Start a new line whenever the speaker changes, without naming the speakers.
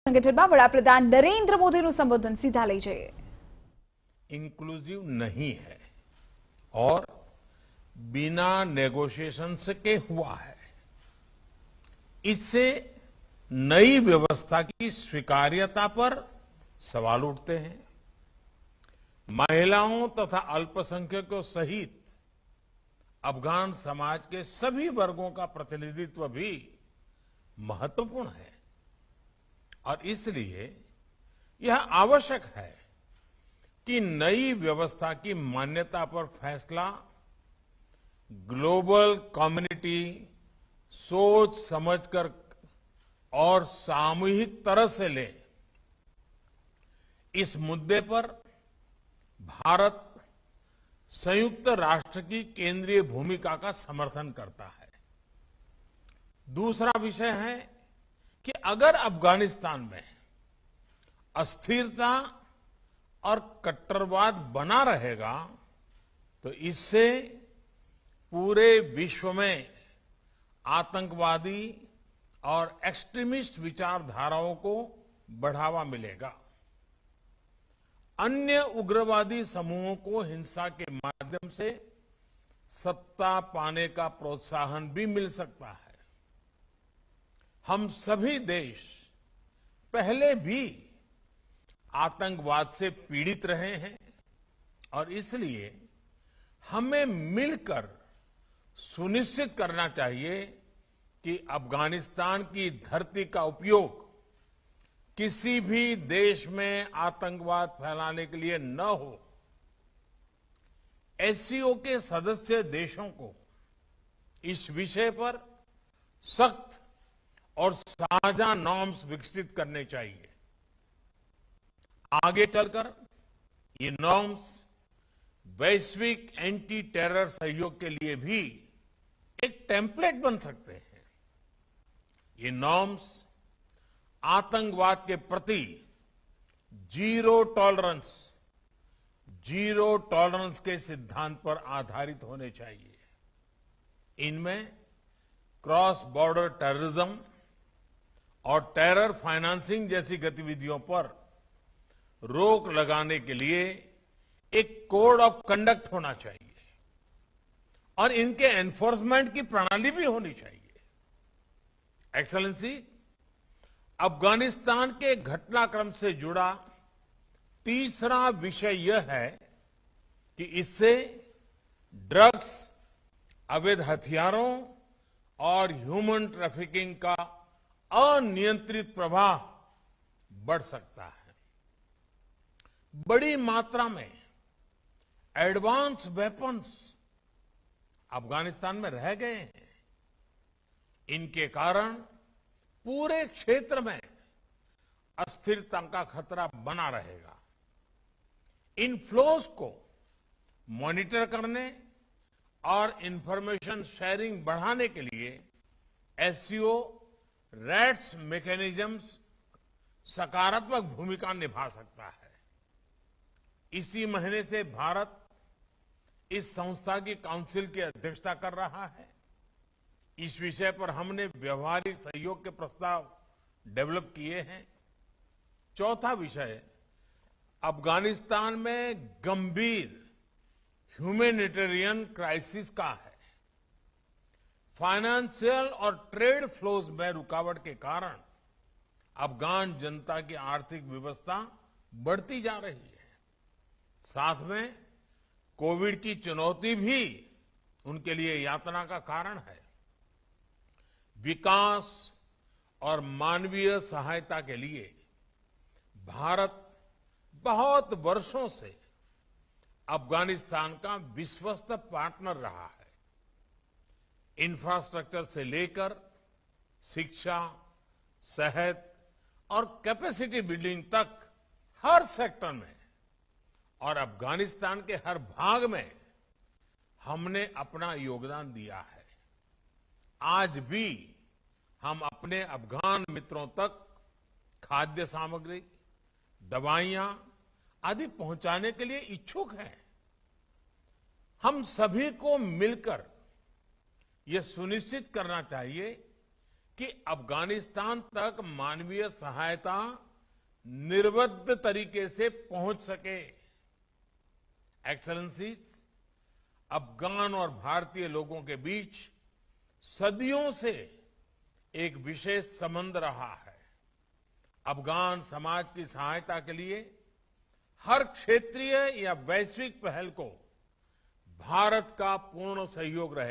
સંગઠનમાં વડાપ્રધાન નરેન્દ્ર મોદીનું સંબોધન સીધા લઈ જઈએ।
इंक्लूसिव नहीं है और बिना नेगोशिएशन के हुआ है। इससे नई व्यवस्था की स्वीकार्यता पर सवाल उठते हैं। महिलाओं तथा अल्पसंख्यकों सहित अफगान समाज के सभी वर्गों का प्रतिनिधित्व भी महत्वपूर्ण है और इसलिए यह आवश्यक है कि नई व्यवस्था की मान्यता पर फैसला ग्लोबल कम्युनिटी सोच समझकर और सामूहिक तरह से ले। इस मुद्दे पर भारत संयुक्त राष्ट्र की केंद्रीय भूमिका का समर्थन करता है। दूसरा विषय है कि अगर अफगानिस्तान में अस्थिरता और कट्टरवाद बना रहेगा तो इससे पूरे विश्व में आतंकवादी और एक्सट्रीमिस्ट विचारधाराओं को बढ़ावा मिलेगा। अन्य उग्रवादी समूहों को हिंसा के माध्यम से सत्ता पाने का प्रोत्साहन भी मिल सकता है। हम सभी देश पहले भी आतंकवाद से पीड़ित रहे हैं और इसलिए हमें मिलकर सुनिश्चित करना चाहिए कि अफगानिस्तान की धरती का उपयोग किसी भी देश में आतंकवाद फैलाने के लिए न हो। एससीओ के सदस्य देशों को इस विषय पर सख्त और साझा नॉर्म्स विकसित करने चाहिए। आगे चलकर ये नॉर्म्स वैश्विक एंटी टेरर सहयोग के लिए भी एक टेम्पलेट बन सकते हैं। ये नॉर्म्स आतंकवाद के प्रति जीरो टॉलरेंस के सिद्धांत पर आधारित होने चाहिए। इनमें क्रॉस बॉर्डर टेररिज्म और टेरर फाइनेंसिंग जैसी गतिविधियों पर रोक लगाने के लिए एक कोड ऑफ कंडक्ट होना चाहिए और इनके एनफोर्समेंट की प्रणाली भी होनी चाहिए। एक्सेलेंसी, अफगानिस्तान के घटनाक्रम से जुड़ा तीसरा विषय यह है कि इससे ड्रग्स, अवैध हथियारों और ह्यूमन ट्रैफिकिंग का अनियंत्रित प्रवाह बढ़ सकता है। बड़ी मात्रा में एडवांस वेपन्स अफगानिस्तान में रह गए हैं। इनके कारण पूरे क्षेत्र में अस्थिरता का खतरा बना रहेगा। इन फ्लोज को मॉनिटर करने और इंफॉर्मेशन शेयरिंग बढ़ाने के लिए एससीओ रैट्स मैकेनिज्म्स सकारात्मक भूमिका निभा सकता है। इसी महीने से भारत इस संस्था की काउंसिल की अध्यक्षता कर रहा है। इस विषय पर हमने व्यवहारिक सहयोग के प्रस्ताव डेवलप किए हैं। चौथा विषय अफगानिस्तान में गंभीर ह्यूमैनिटेरियन क्राइसिस का है। फाइनेंशियल और ट्रेड फ्लोज में रुकावट के कारण अफगान जनता की आर्थिक व्यवस्था बढ़ती जा रही है। साथ में कोविड की चुनौती भी उनके लिए यातना का कारण है। विकास और मानवीय सहायता के लिए भारत बहुत वर्षों से अफगानिस्तान का विश्वस्त पार्टनर रहा है। इंफ्रास्ट्रक्चर से लेकर शिक्षा, सेहत और कैपेसिटी बिल्डिंग तक हर सेक्टर में और अफगानिस्तान के हर भाग में हमने अपना योगदान दिया है। आज भी हम अपने अफगान मित्रों तक खाद्य सामग्री, दवाइयां आदि पहुंचाने के लिए इच्छुक हैं। हम सभी को मिलकर यह सुनिश्चित करना चाहिए कि अफगानिस्तान तक मानवीय सहायता निर्विघ्न तरीके से पहुंच सके। एक्सेलेंसीज, अफगान और भारतीय लोगों के बीच सदियों से एक विशेष संबंध रहा है। अफगान समाज की सहायता के लिए हर क्षेत्रीय या वैश्विक पहल को भारत का पूर्ण सहयोग रहेगा।